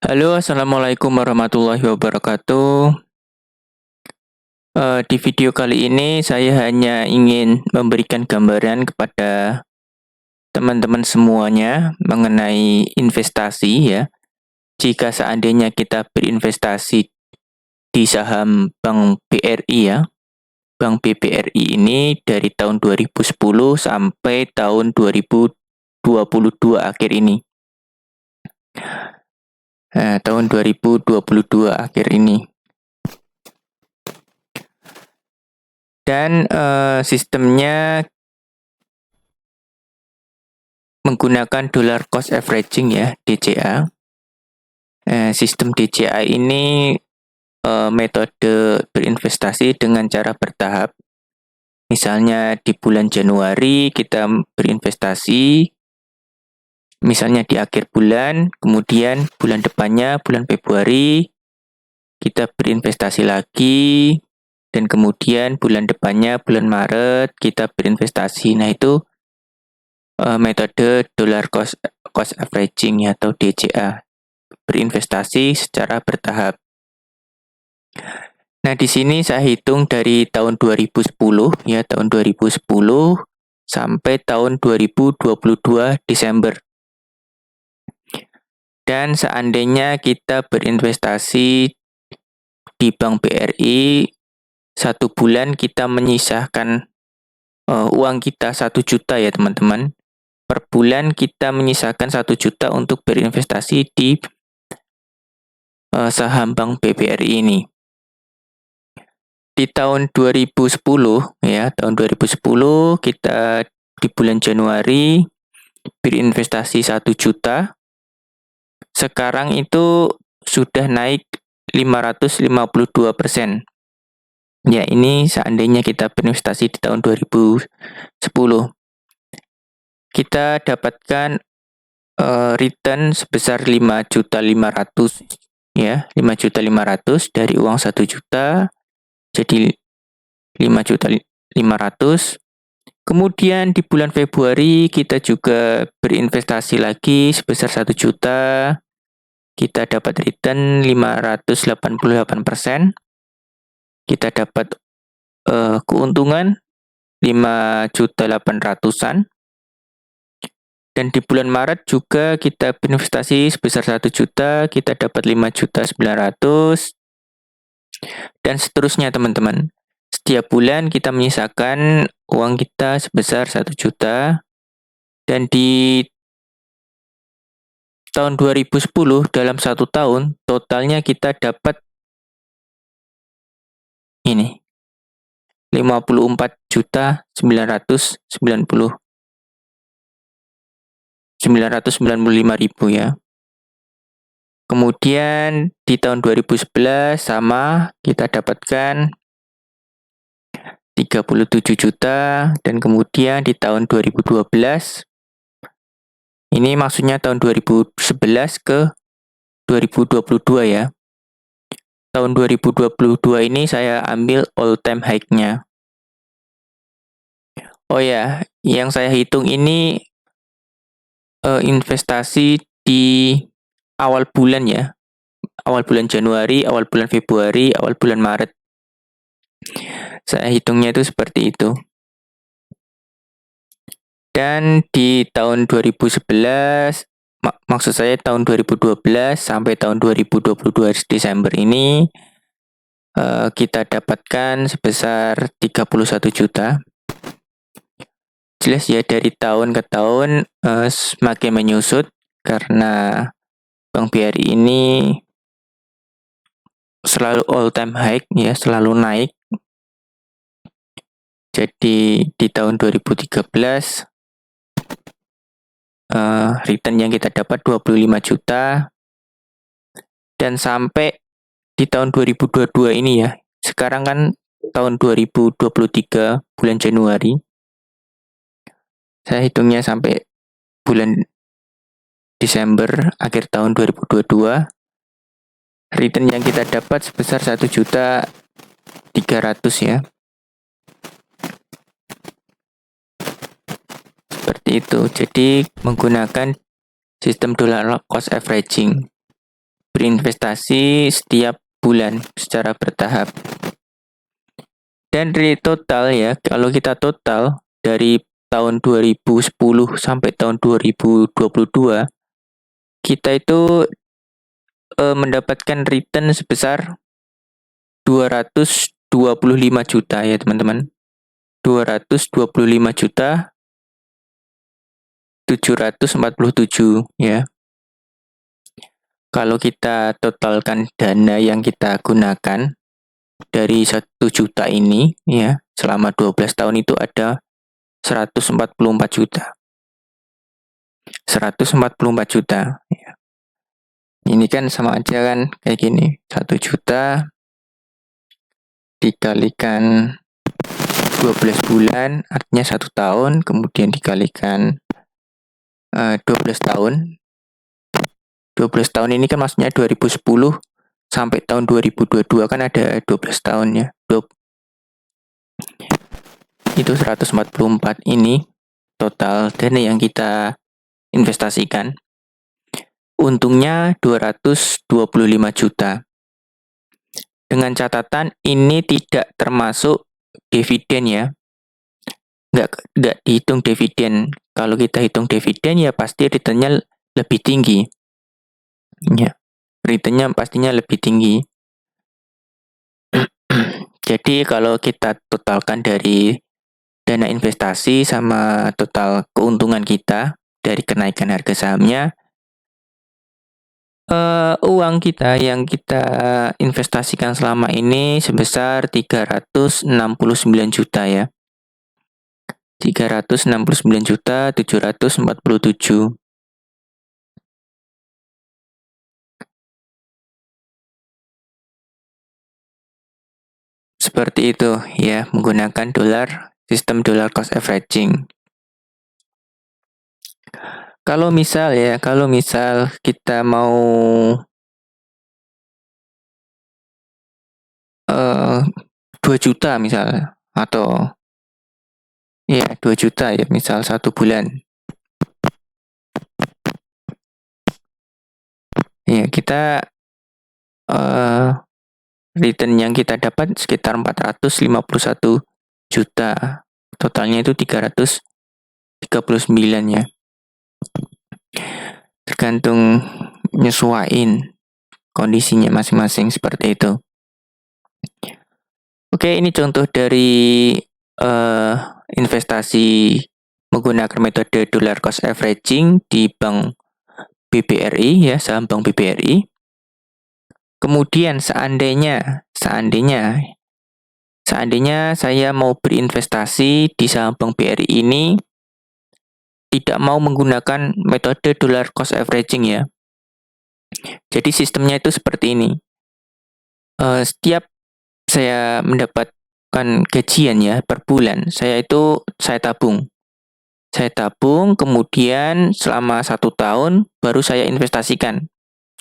Halo, assalamualaikum warahmatullahi wabarakatuh. Di video kali ini saya hanya ingin memberikan gambaran kepada teman-teman semuanya mengenai investasi ya. Jika seandainya kita berinvestasi di saham Bank BRI ya, Bank BBRI ini dari tahun 2010 sampai tahun 2022 akhir ini. Tahun 2022 akhir ini. Dan sistemnya menggunakan dollar cost averaging ya, DCA. Sistem DCA ini metode berinvestasi dengan cara bertahap. Misalnya di bulan Januari kita berinvestasi, misalnya di akhir bulan, kemudian bulan depannya, bulan Februari, kita berinvestasi lagi, dan kemudian bulan depannya, bulan Maret, kita berinvestasi. Nah itu metode dollar cost averaging atau DCA, berinvestasi secara bertahap. Nah, di sini saya hitung dari tahun 2010 ya, tahun 2010 sampai tahun 2022 Desember. Dan seandainya kita berinvestasi di Bank BRI, satu bulan kita menyisahkan uang kita 1 juta ya teman-teman. Per bulan kita menyisakan 1 juta untuk berinvestasi di saham Bank BBRI ini. Di tahun 2010 ya, tahun 2010 kita di bulan Januari berinvestasi 1 juta. Sekarang itu sudah naik 552%. Ya, ini seandainya kita berinvestasi di tahun 2010. Kita dapatkan return sebesar 5.500.000 ya, 5.500.000 dari uang 1 juta. Jadi 5.500.000. Kemudian di bulan Februari kita juga berinvestasi lagi sebesar 1 juta. Kita dapat return 588%. Kita dapat keuntungan 5.800.000-an. Dan di bulan Maret juga kita berinvestasi sebesar 1 juta, kita dapat 5.900.000. Dan seterusnya teman-teman. Setiap bulan kita menyisakan uang kita sebesar 1 juta. Dan di tahun 2010 dalam 1 tahun totalnya kita dapat ini 54.995.000 ya. Kemudian di tahun 2011 sama kita dapatkan 37 juta, dan kemudian di tahun 2012 ini maksudnya tahun 2011 ke 2022 ya. Tahun 2022 ini saya ambil all time high-nya. Oh ya, yang saya hitung ini investasi di awal bulan ya. Awal bulan Januari, awal bulan Februari, awal bulan Maret. Saya hitungnya itu seperti itu. Dan di tahun 2011, maksud saya tahun 2012 sampai tahun 2022 Desember ini, kita dapatkan sebesar 31 juta. Jelas ya, dari tahun ke tahun semakin menyusut karena Bank BRI ini selalu all time high ya, selalu naik. Jadi di tahun 2013 return yang kita dapat 25 juta, dan sampai di tahun 2022 ini ya, sekarang kan tahun 2023 bulan Januari, saya hitungnya sampai bulan Desember akhir tahun 2022, return yang kita dapat sebesar 1.300.000 ya. Seperti itu. Jadi menggunakan sistem dollar cost averaging. berinvestasi setiap bulan secara bertahap. Dan dari total ya, kalau kita total dari tahun 2010 sampai tahun 2022, kita itu mendapatkan return sebesar 225 juta ya teman-teman. 225 juta 747 ya. Kalau kita totalkan dana yang kita gunakan dari 1 juta ini ya, selama 12 tahun itu ada 144 juta. 144 juta ya. Ini kan sama aja kan kayak gini. 1 juta dikalikan 12 bulan artinya 1 tahun, kemudian dikalikan 12 tahun. 12 tahun ini kan maksudnya 2010 sampai tahun 2022 kan ada 12 tahun ya. Itu 144 ini total dana yang kita investasikan. Untungnya 225 juta. Dengan catatan ini tidak termasuk dividen ya. Nggak dihitung dividen. Kalau kita hitung dividen ya pasti returnnya lebih tinggi. Ya, returnnya pastinya lebih tinggi. Jadi kalau kita totalkan dari dana investasi sama total keuntungan kita dari kenaikan harga sahamnya, uang kita yang kita investasikan selama ini sebesar 369 juta ya. 369 juta 747. Seperti itu ya, menggunakan sistem dollar cost averaging. Kalau misal kita mau 2 juta misalnya, atau ya 2 juta ya misal 1 bulan. Ya, kita return yang kita dapat sekitar 451 juta. Totalnya itu 339 ya. Tergantung nyesuaiin kondisinya masing-masing seperti itu. Oke, ini contoh dari investasi menggunakan metode dollar cost averaging di Bank BBRI ya, saham Bank BBRI. Kemudian seandainya saya mau berinvestasi di saham Bank BRI ini tidak mau menggunakan metode dollar cost averaging ya. Jadi sistemnya itu seperti ini. Setiap saya mendapatkan gajian ya per bulan, saya tabung. Saya tabung, kemudian selama 1 tahun baru saya investasikan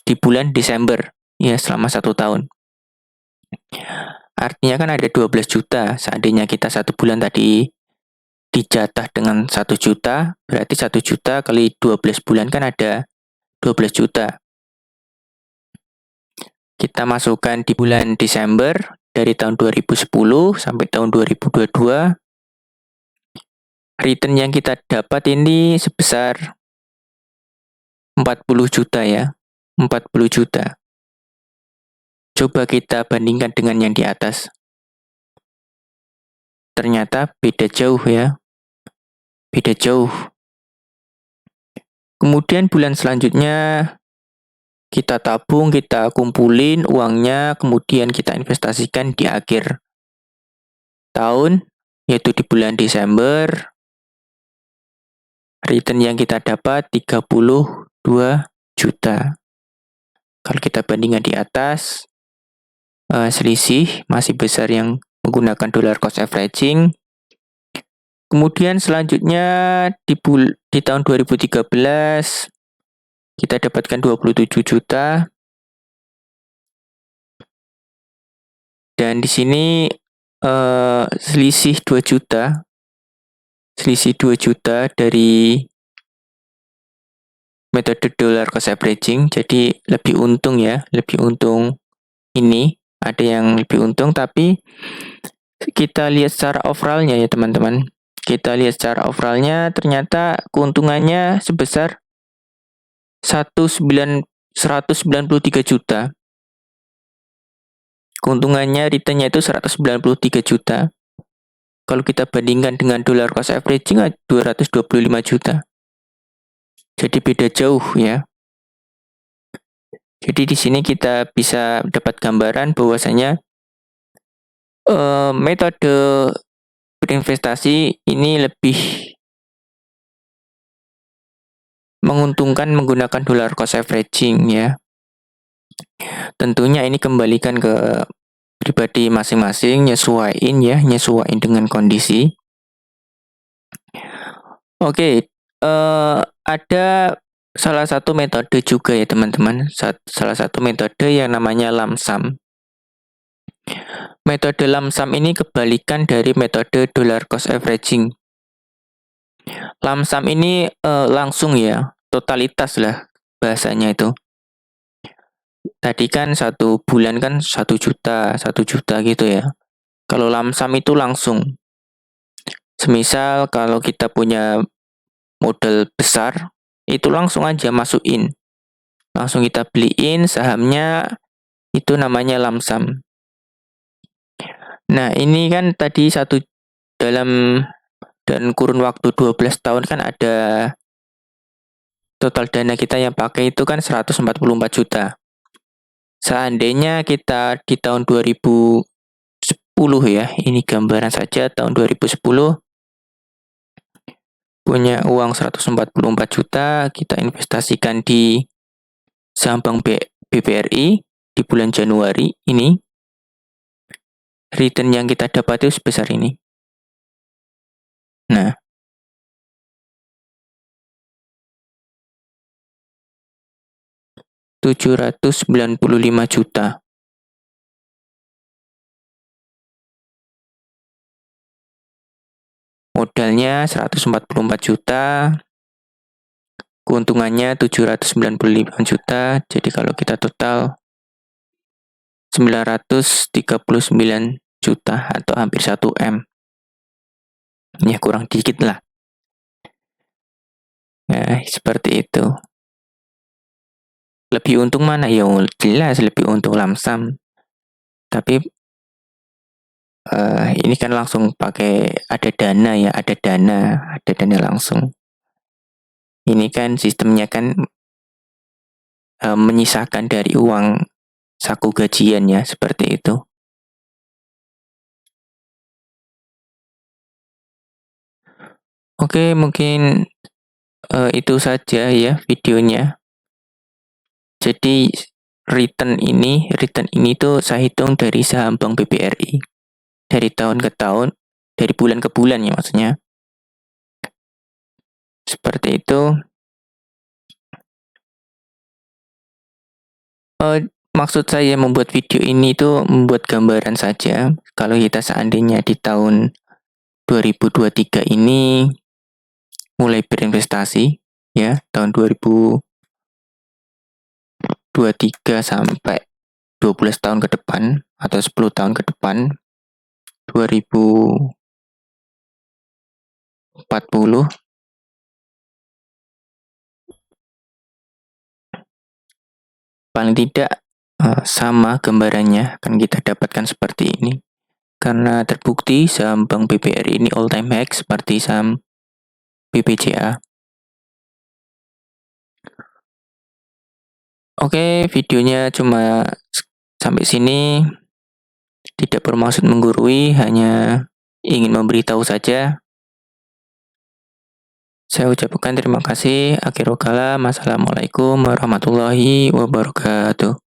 di bulan Desember ya, selama 1 tahun. Artinya kan ada 12 juta. Seandainya kita 1 bulan tadi dijatah dengan 1 juta, berarti 1 juta kali 12 bulan kan ada 12 juta. Kita masukkan di bulan Desember dari tahun 2010 sampai tahun 2022. Return yang kita dapat ini sebesar 40 juta ya. 40 juta. Coba kita bandingkan dengan yang di atas. Ternyata beda jauh ya. Beda jauh. Kemudian bulan selanjutnya kita tabung, kita kumpulin uangnya, kemudian kita investasikan di akhir tahun, yaitu di bulan Desember. Return yang kita dapat 32 juta. Kalau kita bandingkan di atas, selisih masih besar yang menggunakan dollar cost averaging. Kemudian selanjutnya di tahun 2013 kita dapatkan 27 juta. Dan di sini selisih 2 juta. Selisih 2 juta dari metode dollar cost averaging, jadi lebih untung ya, lebih untung ini, ada yang lebih untung, tapi kita lihat secara overallnya ya teman-teman. Kita lihat secara overallnya ternyata keuntungannya sebesar 193 juta. Keuntungannya returnnya itu 193 juta. Kalau kita bandingkan dengan dollar cost averaging 225 juta. Jadi beda jauh ya. Jadi di sini kita bisa dapat gambaran bahwasanya metode berinvestasi ini lebih menguntungkan menggunakan dollar cost averaging ya. Tentunya ini kembalikan ke pribadi masing-masing, nyesuaiin dengan kondisi. Oke, ada salah satu metode juga ya teman-teman, salah satu metode yang namanya lump sum. Metode lump sum ini kebalikan dari metode dollar cost averaging. Lump sum ini langsung ya, totalitas lah bahasanya itu. Tadi kan 1 bulan kan 1 juta gitu ya. Kalau lump sum itu langsung. Semisal kalau kita punya modal besar, itu langsung aja masukin. Langsung kita beliin sahamnya, itu namanya lump sum. Nah, ini kan tadi dalam kurun waktu 12 tahun kan ada total dana kita yang pakai itu kan 144 juta. Seandainya kita di tahun 2010 ya, ini gambaran saja tahun 2010 punya uang 144 juta, kita investasikan di saham Bank BBRI di bulan Januari ini. Return yang kita dapat itu sebesar ini. Nah, Rp795 juta. Modalnya 144 juta. Keuntungannya 795 juta. Jadi kalau kita total 939 juta atau hampir 1 M. Ya kurang dikit lah. Nah, seperti itu. Lebih untung mana? Ya jelas lebih untung lump sum. Tapi ini kan langsung pakai ada dana ya, ada dana langsung. Ini kan sistemnya kan menyisakan dari uang saku gajian ya, seperti itu. Oke, mungkin itu saja ya videonya. Jadi return ini tuh saya hitung dari saham Bank BBRI. Dari tahun ke tahun, dari bulan ke bulan ya maksudnya. Seperti itu. Maksud saya membuat video ini tuh membuat gambaran saja. Kalau kita seandainya di tahun 2023 ini mulai berinvestasi ya, tahun 2023 sampai 12 tahun ke depan atau 10 tahun ke depan, 2040 paling tidak sama gambarannya akan kita dapatkan seperti ini. Karena terbukti saham Bank BBRI ini all time high seperti saham BBCA. Oke, videonya cuma sampai sini. Tidak bermaksud menggurui, hanya ingin memberitahu saja. Saya ucapkan terima kasih. Akhirul kalam. Assalamualaikum warahmatullahi wabarakatuh.